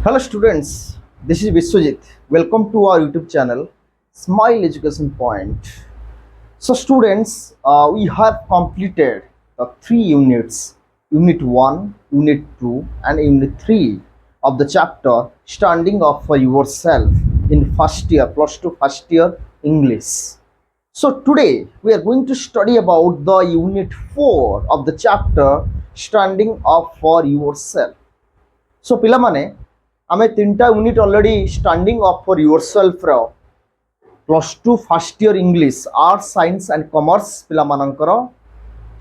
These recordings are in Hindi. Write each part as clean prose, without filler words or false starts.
Hello students, this is Vishwajit. Welcome to our YouTube channel, Smile Education Point. So students, we have completed the 3 units, Unit 1, Unit 2 and Unit 3 of the chapter Standing Up for Yourself in first year, plus 2 first year English. So today we are going to study about the Unit 4 of the chapter Standing Up for Yourself. So पिलामाने आमे 3टा unit already standing up for yourself रो +2 first year English arts science and commerce पिला मानकर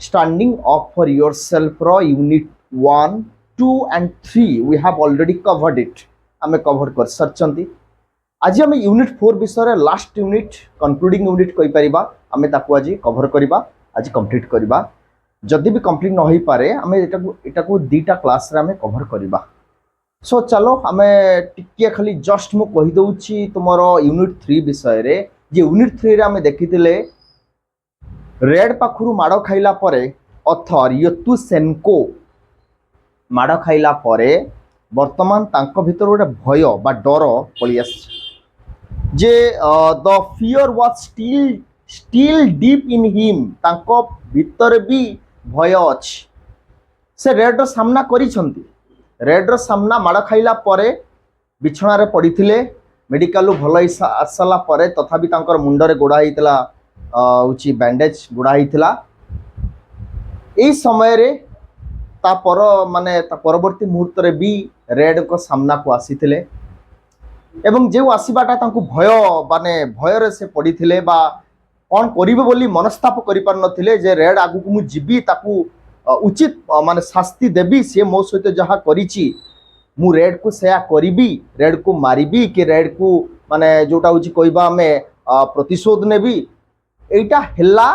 स्टैंडिंग अप फॉर योरसेल्फ रो unit 1 2 and 3 we have already covered it आमे कवर कर सरचंती आज आमे यूनिट 4 विषय लास्ट यूनिट कंक्लूडिंग यूनिट कहि परिबा आमे ताकू आज कवर करिबा आज कंप्लीट करिबा जदि भी कंप्लीट न होई पारे आमे एटाकू दीटा क्लास रे आमे कवर करिबा। सो चलो आम टिके खाली जस्ट मु कही दउची तुमर यूनिट 3 विषय रे जे यूनिट 3 रे आम देखिथिले रेड पाखुरु माड़ खाइला परे ऑथर येतुसेनको माड़ खाइला परे वर्तमान तांको भितर गोटे भय बा डर पळि आसी जे the fear was still deep in him तांको भितर भी भय अछि से रेड रो सामना करिसंती रेड्र सामना माड़ खाइला परे बिछणार पड़े मेडिकल भल आसला परे तथापि तांकर मुंडरे गोड़ा होता हूँ बैंडेज गोड़ा होता यही समय रे तापर माने परवर्ती मुहूर्त रे भी रेड को सामना को आसीथिले एवं जो आसबाटा तांको भय माने भयर से पड़े बा कौन करिवे बोली मनस्ताप करि पार नथिले जे रेड आगु को मु जीबी ताकू उचित माने शास्ति देवी सी मो सहित जहाँ करिछि मु रेड को सेया करिबी रेड को मारिबी कि रेड को माने जोटा होछि कहबा हमें प्रतिशोध नेबी एटा हेला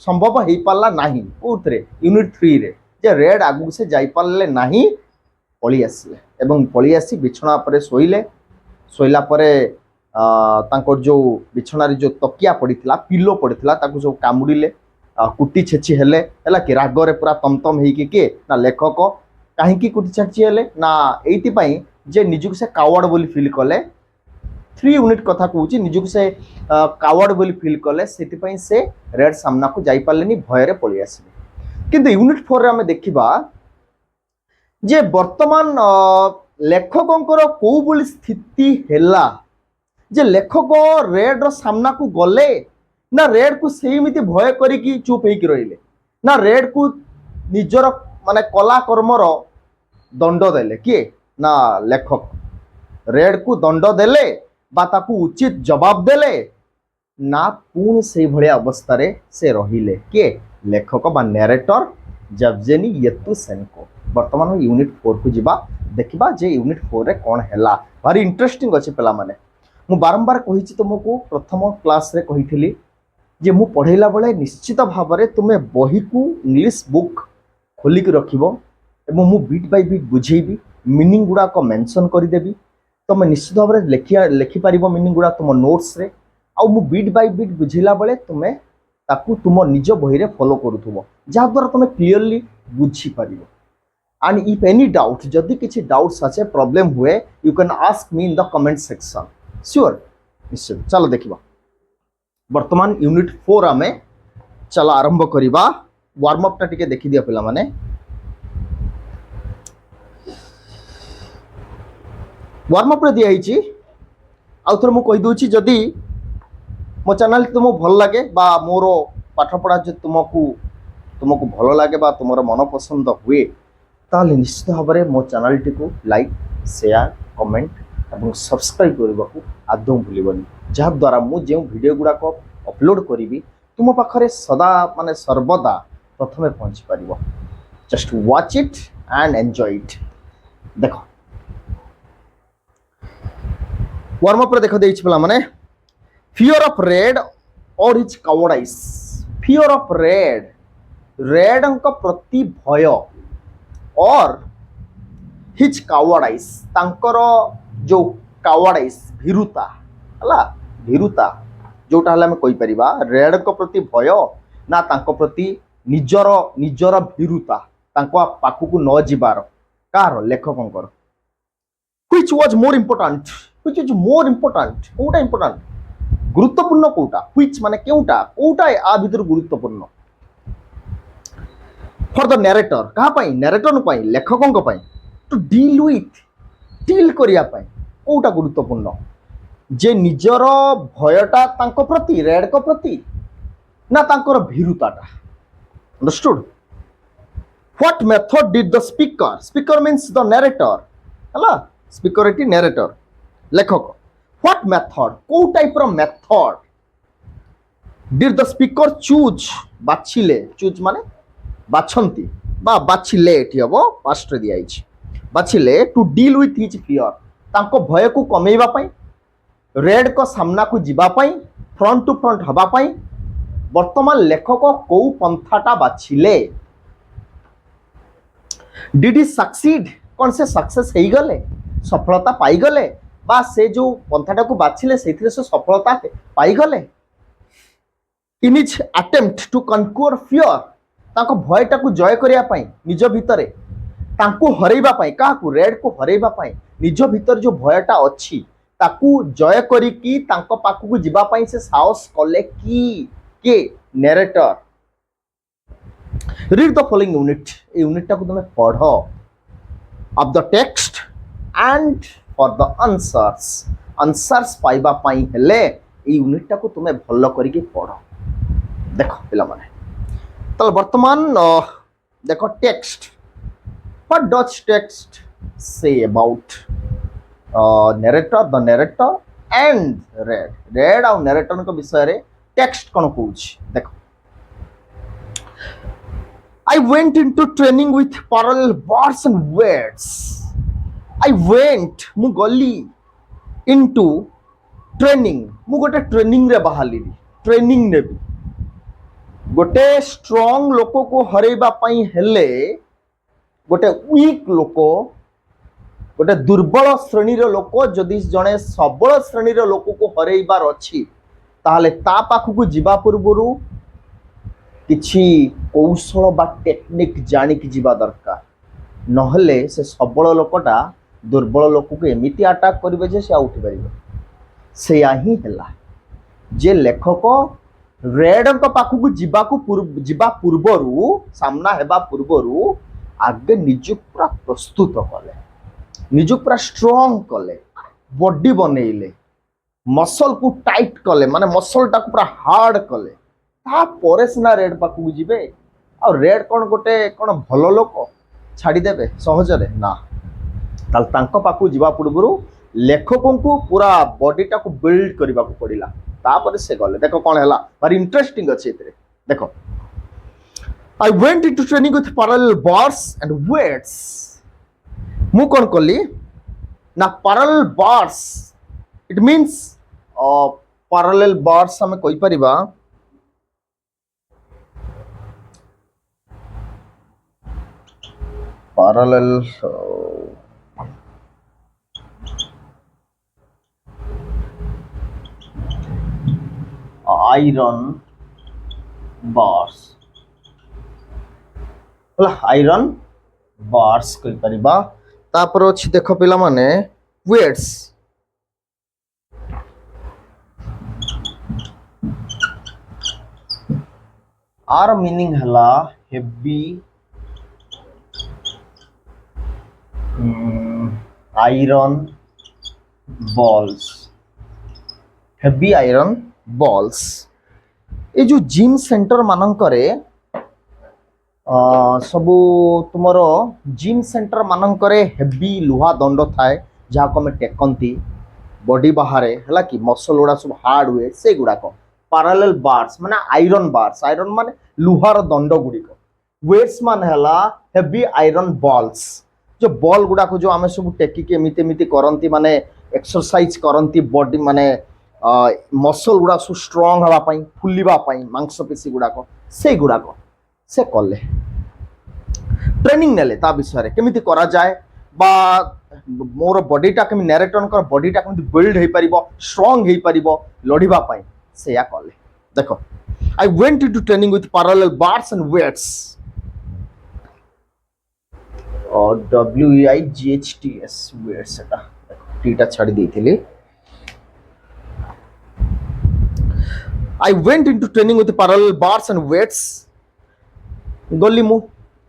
संभव हेई पाला नाही कोथरे यूनिट 3 रे जे रेड आगु से जाई पाले नाही पळी आसीले एवं पळी आसी बिछणा परे सोइला परे तांकर जो बिछणा रे जो तकिया पड़ितला पिलो पड़ितला ताकू जो कामुडिले कुटी छेची हेले हला कि रागरे पूरा तमतम हेकि के ना लेखक कहीं कुटी छेची हेले ना एइति पई जे निजुक से कावर्ड बोली फील कले 3 यूनिट कथा कहूची निजुक से कावर्ड बोली फील कले सेति पई से रेड सामना को जाई पालेनी भयरे पळि आसीबे किंतु यूनिट 4 रे हमें देखिबा जे वर्तमान लेखकंकर को बोली स्थिति हेला जे लेखक रेड रो सामना को गले ना रेड को सेमिति भय करिकी चुप होइकी रहिले ना रेड को निजर माने कला कर्मर दंड देले किए ना लेखक रेड को दंड देले बा ताकू उचित जवाब देले ना पुणी से भलिया अवस्था रे से रहिले किए लेखक बा नरेटर जवजेनी येतुसेनको वर्तमान यूनिट 4 को जिबा देखिबा जे यूनिट 4 रे कोन हैला भारी इंटरेस्टिंग अछि पेला माने मु बारंबार कहिछि तुमको प्रथम क्लास रे कहिथिली जे मु पढ़ेला बेले निश्चित भाव में तुम्हें बही को इंग्लिश बुक खोलिक रखिबो एवं मु बीट बाय बीट बुझेबी मीनिंग गुड़ा को मेंशन करदेवी तुम निश्चित भाव में लिखि पारिबो मीनिंग गुड़ा तुम नोट्स रे आउ मु बीट बाय बीट बुझेला बेले तुम्हें ताकू तुम निज बही रे फॉलो करूथुबो जहाँ द्वारा तुम्हें क्लियरली बुझी पारिबो एंड इफ एनी डाउट जदि किछि डाउट्स आछे प्रॉब्लम हुए you can ask me in the comment section sure निश्चय चलो देखिबा वर्तमान यूनिट 4 आमे चला आरंभ करिबा वार्म अप टा टिके देखि दिया पिला माने वार्म अप रे दिया हिची आउथर मु कहि दोची जदी मो चैनल तुमको भल लागे बा मोरो पाठ पढ़ा जे तुमको भल लागे बा तुमरो मन पसंद हुए ताले निश्चित भाव में मो चैनल टी को लाइक शेयर कमेंट और सब्सक्राइब करने को आदौ भूलबनी जहाँ द्वारा मु जो वीडियो गुड़ाक अपलोड करी तुम पाखे सदा माने सर्वदा प्रथमे पहुँची पार just watch it and enjoy it देख वार्म अप देख दे पिला माने फियर ऑफ रेड और his cowardice fear of red प्रति भय और हिज कावर्डाइज तांकर जो कावर्डाइज भीरुता हला भीरुता जोटा हला में कहि परिबा रेड को प्रति भय ना तांको प्रति निजर भीरुता तांको पाखु को न जिबार कार लेखकंकर which was more important, which is more important, কোটা ইম্পর্টান্ট গুরুত্বপূর্ণ কোটা, which মানে কেউটা কোটা আ ভিতর গুরুত্বপূর্ণ for the narrator, কাহা পাই narrator পাই লেখকଙ୍କ পাই to deal with, ডিল করিয়া পাই কোটা গুরুত্বপূর্ণ যে নিজর ভয়টা তাঙ্ক প্রতি রেডক প্রতি না তাঙ্কর ভীরুতাটা understood what method did the speaker means the narrator ହେଲା speaker এটি narrator লেখক what method কোউ টাইপর method did the speaker choose বাছিলে চুজ মানে বাছন্তি বা বাছিলে এটি হব পাস্টরে দিয়াইছি বাছিলে to deal with his fear তাঙ্ক ভয়କୁ কমেଇବା ପାଇଁ ରେଡ୍ କ ସାମ୍ନାକୁ ଯିବା ପାଇଁ ଫ୍ରଣ୍ଟ ଟୁ ଫ୍ରଣ୍ଟ ହେବା ପାଇଁ ବର୍ତ୍ତମାନ ଲେଖକ କୋଉ ପନ୍ଥାଟା ବାଛିଲେ ডিড হি সাকসিড কোন সে सक्सेस ହେଇଗଲେ সফলতা পাইগলে বা সে যে পন্থাটাକୁ বাছিলে সেইଥିରେ সে সফলতা পাইগলে in his attempt to conquer fear তাଙ୍କ ভয়টাକୁ জয় କରିବା ପାଇଁ ନିଜ ଭିତରେ ତାଙ୍କୁ ହରେଇବା ପାଇଁ କାହାକୁ ରେଡ୍କୁ ହରେଇବା ପାଇଁ ନିଜ ଭିତରେ ଯୋଉ ଭୟଟା ଅଛି ତାକୁ ଜୟ କରିକି ତାଙ୍କ ପାଖକୁ ଯିବା ପାଇଁ ସେ ସାହସ କଲେ କି କେ ନେରେଟର read the following unit এই ইউনিটটাକୁ তুমি পড়ো of the text and for the answers পাইবা ପାଇଁ ହେଲେ এই ইউনিটটাକୁ তুমি ଭଲ କରିକି পড়ো দেখো ପିଲାମାନେ তাহলে বর্তমান দেখো text what does text say about narrator the narrator and read ଆଉ narratorଙ୍କ ବିଷୟରେ টেক্সট কোন କହୁଛି ଦେଖ I went into training with parallel bars and words. I went, mu goli into training. Mu gote training re bahali. Training nebi. Gote strong loko ko hareba pai hele. Gote weak loko. Gote durbal শ্রেণীর লোক যদি জনে সবল শ্রেণীর লোক ko হরেইবার ଅଛି তাহলে তা পাখକୁ ଯିବା ପୂର୍ବରୁ କିଛି କୌଶଳ ବା ଟେକ୍ନିକ୍ ଜାଣିକି ଯିବା ଦରକାର ନହେଲେ ସେ ସବଳ ଲୋକଟା ଦୁର୍ବଳ ଲୋକକୁ ଏମିତି ଆଟାକ୍ କରିବେ ଯେ ସେ ଆଉ ଉଠିପାରିବ ସେଇଆ ହିଁ ହେଲା ଯେ ଲେଖକ ରେଡ୍ଙ୍କ ପାଖକୁ ଯିବା ପୂର୍ବରୁ ସାମ୍ନା ହେବା ପୂର୍ବରୁ ଆଗେ ନିଜକୁ ପୁରା ପ୍ରସ୍ତୁତ କଲେ ନିଜକୁ ପୁରା ଷ୍ଟ୍ରଙ୍ଗ କଲେ ବଡି ବନେଇଲେ ମସଲକୁ ଟାଇଟ୍ କଲେ ମାନେ ମସଲଟାକୁ ପୁରା ହାର୍ଡ କଲେ ତାପରେ ସିନା ରେଡ୍ ପାଖକୁ ଯିବେ ଆଉ ରେଡ୍ କ'ଣ ଗୋଟେ କ'ଣ ଭଲ ଲୋକ ଛାଡ଼ିଦେବେ ସହଜରେ ନା ତାହେଲେ ତାଙ୍କ ପାଖକୁ ଯିବା ପୂର୍ବରୁ ଲେଖକଙ୍କୁ ପୁରା ବଡିଟାକୁ ବିଲ୍ଡ କରିବାକୁ ପଡ଼ିଲା ତାପରେ ସେ ଗଲେ ଦେଖ କ'ଣ ହେଲା ଭାରି ଇଣ୍ଟରେଷ୍ଟିଂ ଅଛି ଏଥିରେ ଦେଖ I went into training with parallel bars and weights ମୁଁ କ'ଣ କଲି ନା parallel bars it means parallel bars ଆମେ କହିପାରିବା parallel iron bars iron bars କହିପାରିବା ତାପରେ ଅଛି ଦେଖ ପିଲାମାନେ weights आर मीनिंग हला heavy iron balls heavy iron balls ये जो जिम सेंटर मानकरे सबू तुमर जिम सेंटर मानकरे हेवी लुहा दंड थाए जहाँ को टेकती बॉडी बाहर है कि मसल गुड़ा सब हार्ड हुए से गुड़ाक पैरेलल बार्स माने आयरन माने लुहार दंड गुड़िक वेट्स मान है हेवी आयरन बॉल्स जो बॉल गुड़ाक जो आम सब टेकिक एमती एमती करती माने एक्सरसाइज करती बॉडी माने मसल गुड़ा सब स्ट्रंग हाँपाई फुलवाई मांसपेशी गुड़ाक से गुड़ाक से कले ट्रेनिंग नेले ता विषय केमिति करा जाए बा मोर बॉडीटा केमि नैरेटरकर बॉडीटा केमिति बिल्ड हो पार स्ट्रंग हो पार लड़िबा पाई से या कले देखो I went into training with parallel bars and weights और WEIGHTS वेट्स एटा टीटा छाड़ी देथिली I went into training with parallel bars and weights गली मु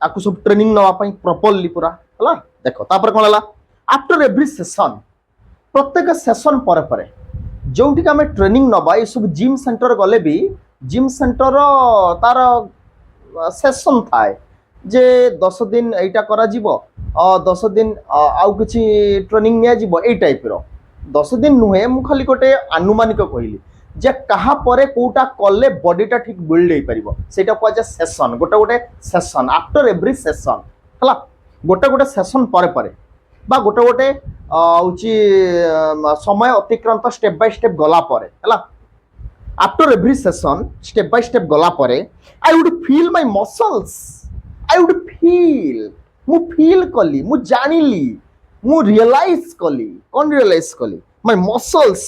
आकु सब ट्रेनिंग नवा पई प्रॉपर्ली पूरा हला देखो तापर कोन हला आफ्टर एवरी सेशन प्रत्येक सेशन पर पर जोंठी का हमें ट्रेनिंग नवा ये सब जिम सेंटर गले भी जिम सेंटर तार सेशन थाए जे 10 दिन एटा करा जीवो 10 दिन आउ किछि ट्रेनिंग निया जीवो ए टाइप रो 10 दिन नुहे मु खाली गोटे अनुमानिक कहली जे कहा परे कोटा कले बॉडीटा ठीक बिल्ड हो पारिबो सेटा को जे सेशन गोटे गोटे सेशन आफ्टर एवरी सेशन हला गोटे गोटे सेशन परे परे बा गोटे गोटे होची समय अतिक्रांत स्टेप बाय स्टेप गला परे हला after every session step by step गला परे I would feel my muscles I would feel मु फील कली मु जानिली मु रियलाइज कली कौन रियलाइज कली माय मसल्स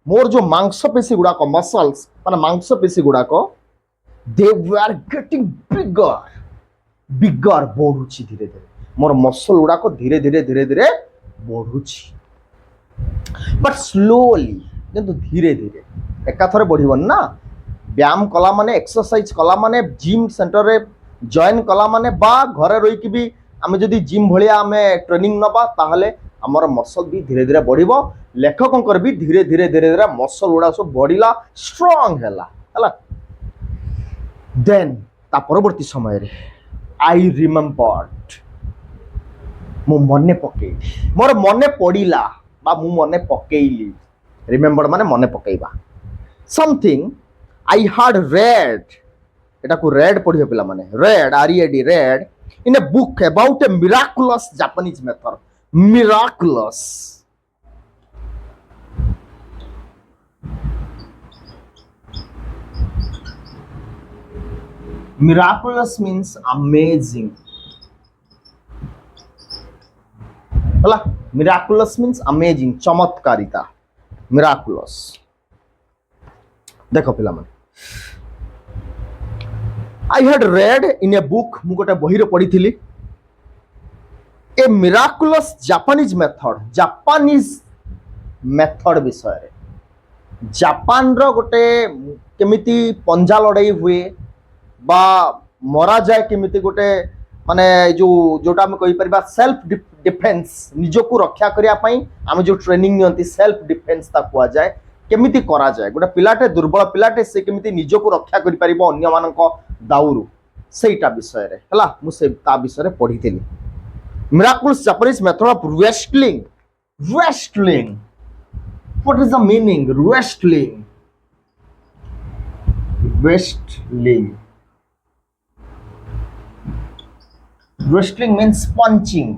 मोर जो मांसपेशी गुड़ाक मसल्स माने मांसपेशी गुड़ाक दे वर गेटिंग बिगर बिगर बढ़ुची धीरे धीरे मोर मसल गुड़ाक धीरे धीरे धीरे धीरे बढ़ुची बट स्लोली किंतु धीरे धीरे एकाथरे बढ़िबन ना व्यायाम कला माने एक्सरसाइज कला माने जिम सेंटर रे जॉइन कला माने बा घरे रही कि भी आमे जदी जिम भलिया आमे ट्रेनिंग नबा ताहले हमर मसल भी धीरे धीरे बढ़िबो लेखकंकर भी धीरे धीरे धीरे धीरे मसल गुड़ा सब बढ़िला स्ट्रांग हैला देन ता परवर्ती समय रे आई रिमेम्बर्ड मु मने पकेइली मोर मने पड़िला बा मु मने पकेइली रिमेम्बर माने मने पकेइबा समथिंग आई हैड रेड एटा को रेड पढ़ियो पिला माने red RED red in a book about a miraculous Japanese method miraculous miraculous means amazing हला miraculous means amazing चमत्कारिता miraculous देखो पिला माने I had read in a book मु गोटे बही रे पढ़ी थिली ए मिराकुलस जापानीज मेथड विषय जापान रो गोटे केमिति पंजा लड़ाई हुए बा मरा जाए केमिति गोटे माने जो जोटा हम कहि परबा सेल्फ डिफेंस निजो को रक्षा करिया पई हम जो ट्रेनिंग नियंती सेल्फ डिफेंस ता कुआ जाए केमिति करा जाए गोटे पिलाटे दुर्बल पिलाटे से केमिति निजो को रक्षा करि परिबो अन्य मानक दाउरु सेटा विषय रे हला मु से ता विषय रे पढितेली miraculous Japanese method of wrestling. Wrestling. What is the meaning? Wrestling. Wrestling. Wrestling means punching.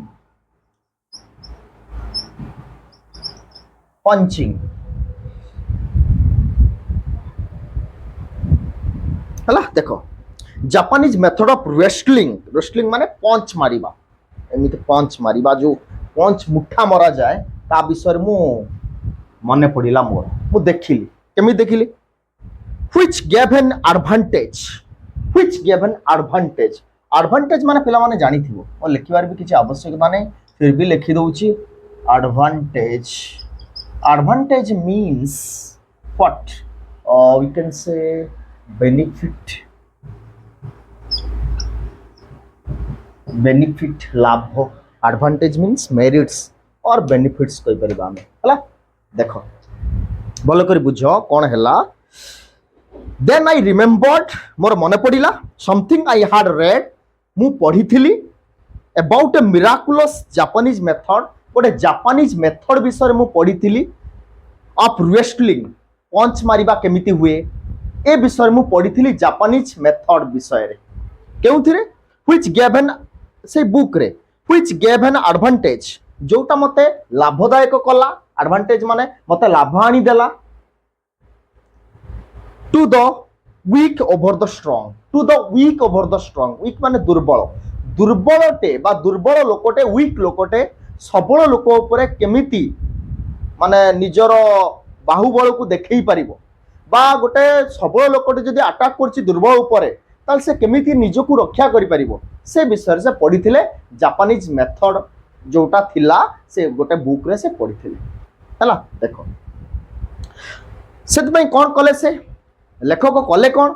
Punching. हला देखो Japanese method of wrestling. Wrestling माने पंच मारिबा एमिति पंच मारिबा जो पंच मुठा मरा जाए ता विषय मु मने पड़िला मोर मु देखिली केमि देखिली which gave an advantage advantage माने पिला माने जानि थिबो ओ लिखिबार भी किछि आवश्यकता नै फिर भी लिखि दउची advantage means what we can say benefit लाभ एडवांटेज मीन्स मेरिट्स और बेनिफिट्स कहि परबा हमें हला देखो भलो करी बुझो कोन हैला देन आई रिमेम्बर्ड मोर मने पड़िला समथिंग आई हैड रेड मु पढ़िथिली about a miraculous Japanese method गोटे जापानीज मेथड विषय मु पढ़िथिली ऑफ रेस्टलिंग पंच मारिबा केमिति हुए ए विषय मु पढ़िथिली जापानीज मेथड विषय रे केउथिरे व्हिच गेव एन से बुक रे व्हिच गेव एन एडवांटेज जोटा मते लाभदायक कला एडवांटेज माने मते लाभ आनी देला to the weak over the strong weak माने दुर्बलटे बा दुर्बल लोकटे वीक लोकटे सबल लोक उपरे केमिति माने निजर बाहुबल को देखै परिबो बा गोटे सबल लोकटे जदी अटैक करछि दुर्बल उपरे ताल से केमिति निजको रक्षा करि परिबो से विषय से पढ़िथिले जापानीज मेथड जोटा थिला से गोटे बुक रे से पढ़िथिले हला देखो से कौन कले से लेखक कले कौन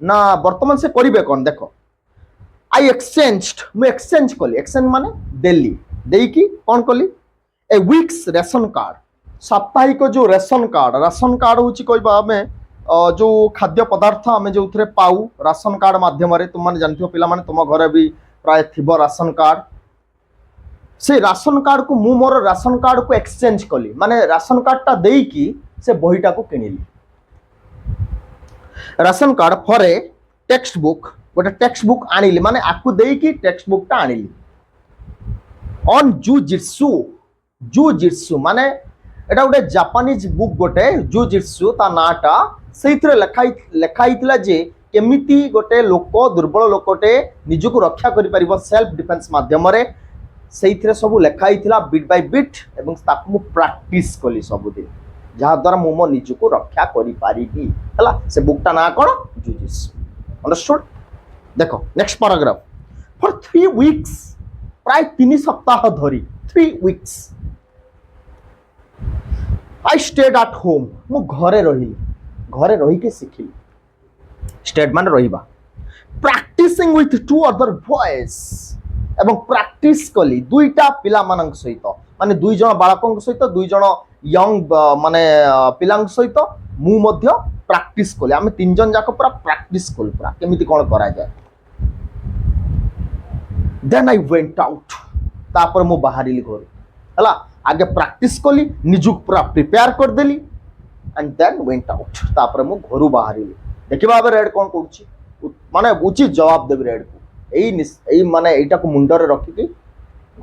ना वर्तमान से करिवे कौन देखो आई एक्सचेंज्ड मु एक्सचेंज कली एक्सचेंज माने देली देकी कौन कली ए वीक्स रेशन कार्ड साप्ताहिक जो रेशन कार्ड हूँ कहवा आम जो खाद्य पदार्थ आम जो थे पाऊ राशन कार्ड मध्यम तुम जानते पिला माने तुम घर भी प्राय थी राशन कार्ड से राशन कार्ड को मु मोर राशन कार्ड को एक्सचेंज कली माने राशन कार्ड टा देकी से बहीटा को किनिली ration card for a textbook गोटे टेक्स्ट बुक आनिली माने आकु देकी टेक्स्ट बुक टा आनिली ऑन जुजित्सु माने एटा गोटे जापानीज बुक गोटे जुजित्सु ता नाटा सेइथरे लेखाइतला जे केमिति गोटे लोक दुर्बल लोकटे निजको रक्षा करि परिबो सेल्फ डिफेंस माध्यम रे सेइथरे सब लेखाइतला बिट बाय बिट एवं ताकु मु प्रैक्टिस कली सब दिन जहा द्वारा मु मो निजको रक्षा करि पारिबी हला से बुकटा ना कोन जुजित्सु अंडरस्टूड देखो नेक्स्ट पैराग्राफ फॉर 3 वीक्स प्राय 3 सप्ताह धरी 3 weeks I stayed at home मु घरे रही के सिखिली स्टेड माने रहिबा प्रैक्टिसिंग विथ 2 अदर बॉयज एवं प्रैक्टिस कली दुईटा पिला मानक सहित माने 2 जण बालकक सहित 2 जण यंग माने पिलांक सहित मु मध्य प्रैक्टिस कली आमे 3 जण जाक पूरा प्रैक्टिस कली पूरा केमिति कोन करा जाय देन आई वेंट आउट तापर मु बाहरिली घर हला आगे प्रैक्टिस कली निजुक पूरा प्रिपेयर कर देली एंड देन वेंट आउट तापर मु घरु बाहरिली देखिबा बे रेड कोन करूची माने उचित जवाब देबी रेड को एई माने एटा को मुंडर रखी के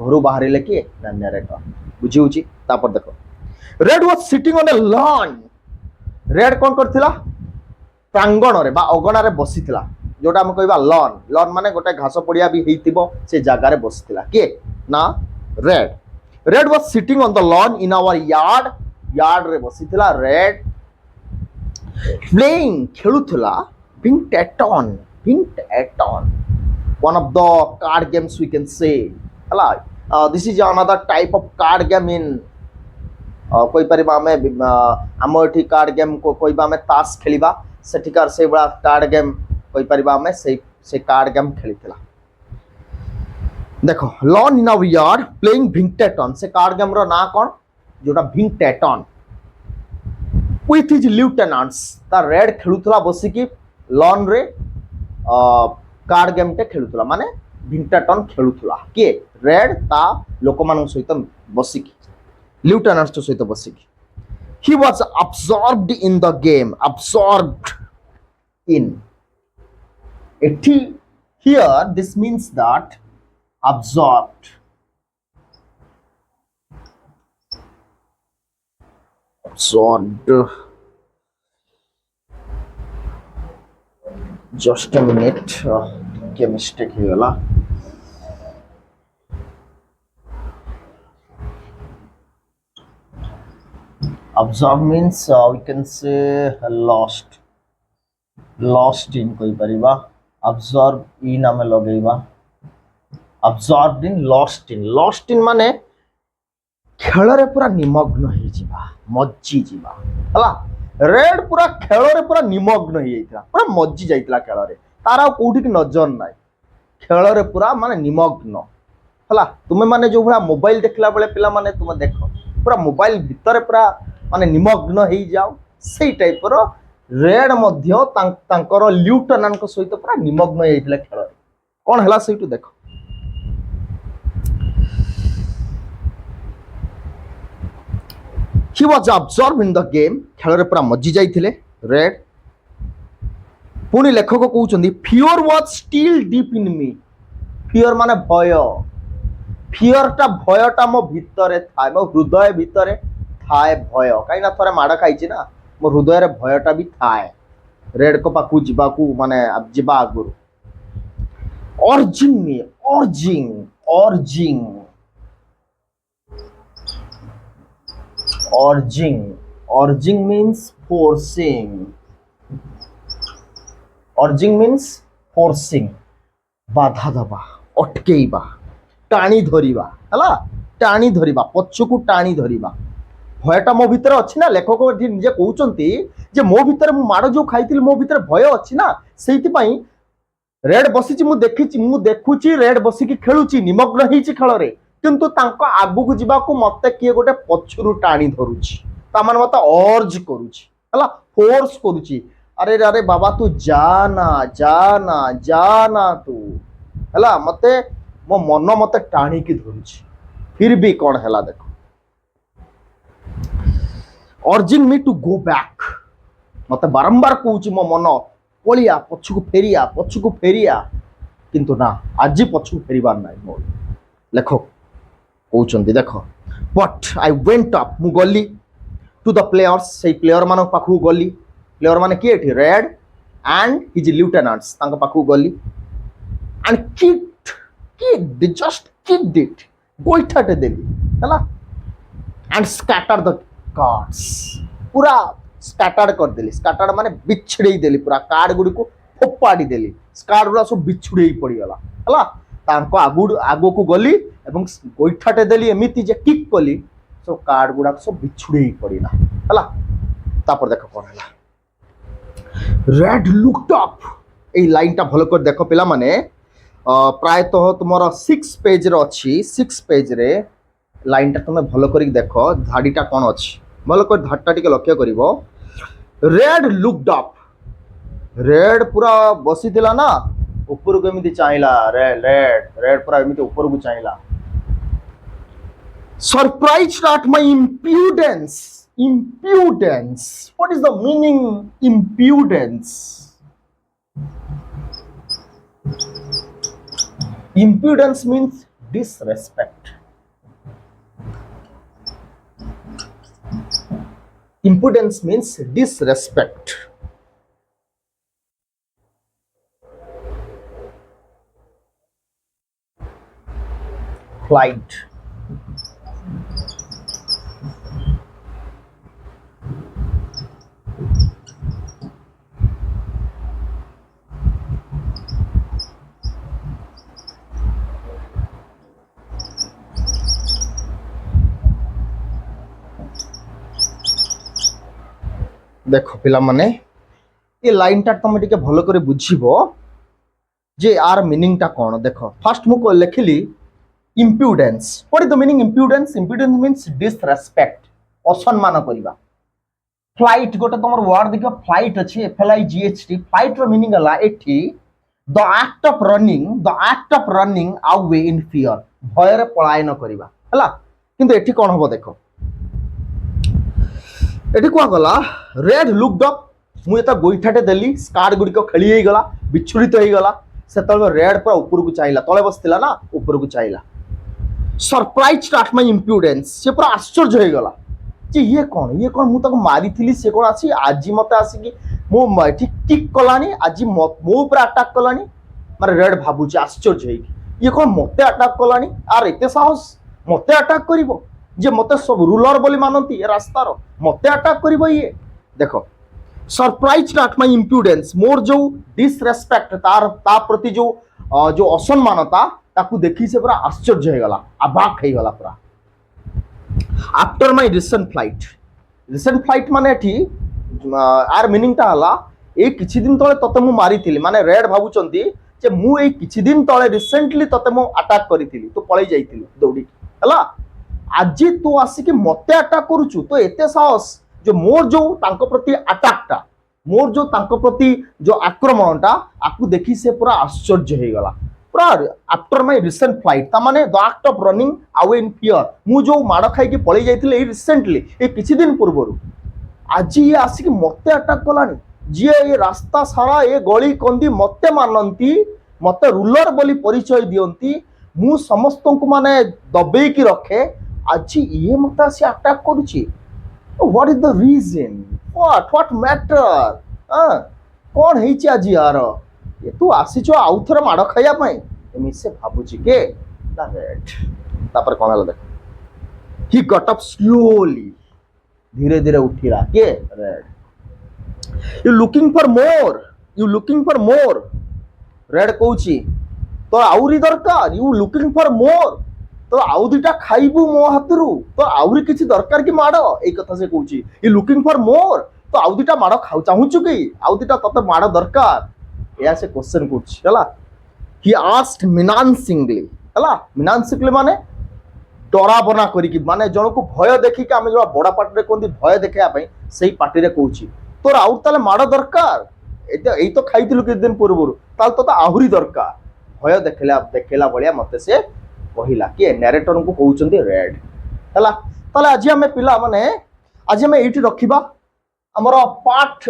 घरु बाहरिले के नरेटर बुझी उची तापर देखो Red was sitting on a lawn Red कोन करथिला प्रांगण रे बा अगणा रे बसिथिला जोटा हम कहबा लॉन माने गोटे घास पड़िया भी हेतिबो से जगह रे बसिथिला के ना Red was sitting on the lawn in our yard रे बसिथिला रेड प्लेइंग खेलुथला vingt-et-un one of the card games we can say हला this is another type of card game in कोई परिबा में आम एठी कार्ड गेम को कोई बा में ताश खेलिबा सेठिकार से बड़ा कार्ड गेम कोई परिबा में से कार्ड गेम खेलितला देखो lawn in our yard playing vingt-et-un से कार्ड गेम रो ना कोन जोटा भिंगटेटन विथ हिज लिeutenants ता रेड खेलुतला बसी की लॉन रे कार्ड गेम टे खेलुतला माने भिंगटेटन खेलुतला के रेड ता लोक मान सहित बसी की lieutenants सहित बसी की he was absorbed in the game absorbed in here this means that absorbed just a minute क्या mistake हो गला absorb means we can say lost in कोई परिबा absorb in आमे लगेबा absorbed in lost in माने खेल रे पूरा निमग्न हो जिबा मज्जी जिबा हला रेड पूरा खेल रे पूरा निमग्न हो जाइतला पूरा मज्जी जाइतला खेल रे तारा कोठी की नजर नाइ खेल रे पूरा माने निमग्न हला तुमे माने जो भला मोबाइल देखला बेले पिला माने तुमे देखो पूरा मोबाइल भीतर पूरा माने निमग्न हो जाओ से टाइप रो रेड मध्य तांकर लिeutenant को सहित पूरा निमग्न हो जाइतला खेल रे कोन हला सेटू देखो he was absorbed in the game खेल रे पूरा मज्जी जाइथिले रेड पुनी लेखक कहउचंदी fear was still deep in me fear माने भय fear टा भयटा मो भितरे थाए मो हृदय भितरे थाए भय काई ना थरे माडा खाइछि ना मो हृदय रे भयटा भी थाए रेड को पाकू जिबाकू माने जिबा गुरु urging means forcing बाधा दबा अटकेइबा टाणी धरिबा हला टाणी धरिबा पछकु टाणी धरिबा भयटा मो भितर अछि ना लेखक एठी निजे कहउचंती जे मो भितर मु माड़ जो खाइतिल मो भितर भय अछि ना सेति पई रेड बसिची मु देखुची रेड बसिकी खेलुची निमग्न हिची खेल रे किंतु तांको आगु जीवा को मते किए गोटे पछुरु टाणी धरुची ता माने मते अर्ज करूची हला फोर्स करूची अरे अरे बाबा तू जाना तू हला मते मो मन मते टाणी की धरुची फिर भी कौन हला देखो urging me to go back मते बारंबार कहूची मो मन पलिया पछुकु फेरिया किंतु ना आज पछुकु फेरिबार नाही मोर लेखक कहउचंती देखो बट आई वेंट अप मु गली टू द प्लेयर्स से प्लेयर मान पाखु गली प्लेयर माने किए एठी रेड एंड हिज लिeutenants तांका पाखु गली and kicked just kicked it गोइठाटे देली हला एंड स्कैटर द कार्ड्स पूरा स्कैटर्ड कर देली स्कैटर्ड माने बिछड़े देली पूरा कार्ड गुडी को फोपाडी देली कार्ड गुडा सब बिछुड़े पड़ी गला हला तांको आगो को गली एवं गोइठाटे देली एमिति जे किक कली सब कार्ड गुडा सब बिछुड़े पड़ीला हला तापर देखो कोन हला रेड लुक्ड अप ए लाइनटा भलो कर देखो पिला माने प्रायतः तुमर 6 पेज रे अछि 6 पेज रे लाइनटा तुमे भलो करी देखो धाडीटा कोन अछि भलो कर धाडटा टिके लक्ष्य करिवो रेड लुक्ड अप रेड पूरा बसी दिला ना ऊपर को एमिति चाइला रेड पूरा एमिति ऊपर को चाइला surprised at my impudence what is the meaning impudence means disrespect impudence means disrespect flight देखो पिला माने ये लाइन टा तुम टिके भलो करे बुझिबो जे आर मीनिंग टा कोन देखो फर्स्ट मु को लिखिली impudence what is the meaning impudence means disrespect असम्मान करिबा फ्लाइट गोटे तुम वर्ड देखो फ्लाइट अछि FLIGHT फ्लाइट रो मीनिंग हला एठी the act of running away in fear भय रे पलायन करिबा हला किंतु एठी कोन होबो देखो एठी को गला रेड लुक्ड अप मु एता गोइठाटे देली स्कार्ड गुडी को खेली हे गला बिछुड़ित हे गला सेतल रेड पूरा ऊपर को चाइला तळे बसतिला ना ऊपर को चाइला सरप्राइज्ड एट माय impudence से पूरा आश्चर्य हे गला जे ये कोन मु ताको मारी थिली से कोन आसी आजी मते आसी कि मु ठीक ठीक कलानी आजी मो ऊपर अटैक कलानी मारे रेड भाबुची आश्चर्य हे ये कोन मते अटैक कलानी आर एते साहस मते अटैक करिवो जे मते सब रूलर बोली मानती ए रास्तार मते अटैक करिवो ये देखो सरप्राइज्ड एट माय impudence मोर जो डिसरेस्पेक्ट ता प्रति जो असम्मानता ताकू देखी से पूरा आश्चर्य हे गला अबाक हे गला पूरा आफ्टर माय रिसेंट फ्लाइट माने एठी आर मीनिंग ता हला ए किछि दिन तळे तते मु मारी थिली माने रेड भाबुचंती जे मु ए किछि दिन तळे रिसेंटली तते मु अटैक करिथिली तो पळै जाईथिली दौड़ी हला आज तू आसिक मते अटैक करूचु तो एते साहस जो मोर जो तांको प्रति अटैकटा मोर जो तांको प्रति जो आक्रमणटा आकु देखि से पूरा आश्चर्य हे गला पूरा आफ्टर माय रिसेंट फ्लाइट ता माने the act of running away in fear मु जो माड़ खाई के पळै जाईथिले ए रिसेंटली ए किछि दिन पूर्वरु आज ये आसिक मते अटैक कलानी जे ए रास्ता सारा ए गली कंदी मते मानंती मते रूलर बोली परिचय दियंती मु समस्त को माने दबे की रखे आज ये मते आसी अटैक करूची what is the reason what matter कौन हेची आज यार ये तू आसीचो आउ थरे माड़ खाया पई एमि से भाबुची के रेड तापर कोन हला देख ही गॉट अप स्लोली धीरे धीरे उठिला के Red you looking for more Red कहूची তোর আউরি দরকার, ইউ লুকিং ফর মোর, তো আউ দুইটা খাইবু ମୋ ହାତରୁ, ତ ଆହୁରି କିଛି ଦରକାର କି ମାଡ଼, ଏଇ କଥା ସେ କହୁଛି। ୟୁ ଲୁକିଂ ଫର ମୋର, ତ ଆଉ ଦୁଇଟା ମାଡ଼ ଚାହୁଁଛୁ କି, ଆଉ ଦୁଇଟା ତତେ ମାଡ଼ ଦରକାର, ଏହା ସେ କ୍ୱେଶ୍ଚନ୍ କରୁଛି ହେଲା। ହି ଆସ୍କଡ ମିନାନ୍ସିଂଲି, ହେଲା ମିନାନ୍ସିଂଲି ମାନେ ଡରାବନା କରିକି, ମାନେ ଜଣକୁ ଭୟ ଦେଖିକି, ଆମେ ଯୋଉ ବଡ଼ ପାଟିରେ କୁହନ୍ତି ଭୟ ଦେଖେଇବା ପାଇଁ, ସେଇ ପାଟିରେ କହୁଛି ତୋର ଆଉ ତାହେଲେ ମାଡ଼ ଦରକାର, ଏଇ ତ ଖାଇଥିଲୁ କିଛି ଦିନ ପୂର୍ବରୁ, ତାହେଲେ ତତେ ଆହୁରି ଦରକାର, ଭୟ ଦେଖେଇଲା ଭଳିଆ ମତେ ସେ କହିଲା। କିଏ? ନ୍ୟାରେଟରଙ୍କୁ କହୁଛନ୍ତି ରେଡ୍ ହେଲା। ତାହେଲେ ଆଜି ଆମେ ପିଲାମାନେ ଆଜି ଆମେ ଏଇଠି ରଖିବା ଆମର ପାର୍ଟ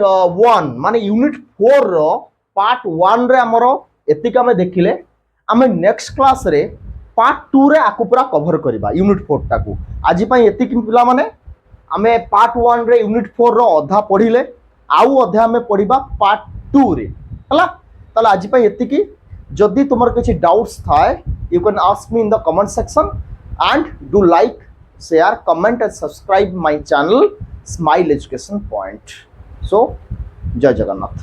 1 ମାନେ ୟୁନିଟ୍ 4 ର ପାର୍ଟ 1 ରେ ଆମର ଏତିକି ଆମେ ଦେଖିଲେ। ଆମେ ନେକ୍ସଟ କ୍ଲାସରେ ପାର୍ଟ 2 ରେ ଆକୁ ପୁରା କଭର କରିବା ୟୁନିଟ୍ 4 ଟାକୁ। ଆଜି ପାଇଁ ଏତିକି ପିଲାମାନେ, ଆମେ ପାର୍ଟ 1 ରେ ୟୁନିଟ୍ 4 ର ଅଧା ପଢିଲେ, ଆଉ ଅଧା ଆମେ ପଢିବା ପାର୍ଟ 2 ରେ ହେଲା। ତାହେଲେ ଆଜି ପାଇଁ ଏତିକି। ଯଦି ତୁମର କିଛି ଡାଉଟ୍ସ ଥାଏ, you can ask me in the comment section, and do like, share, comment and subscribe my channel Smile Education Point. So Jai Jagannath.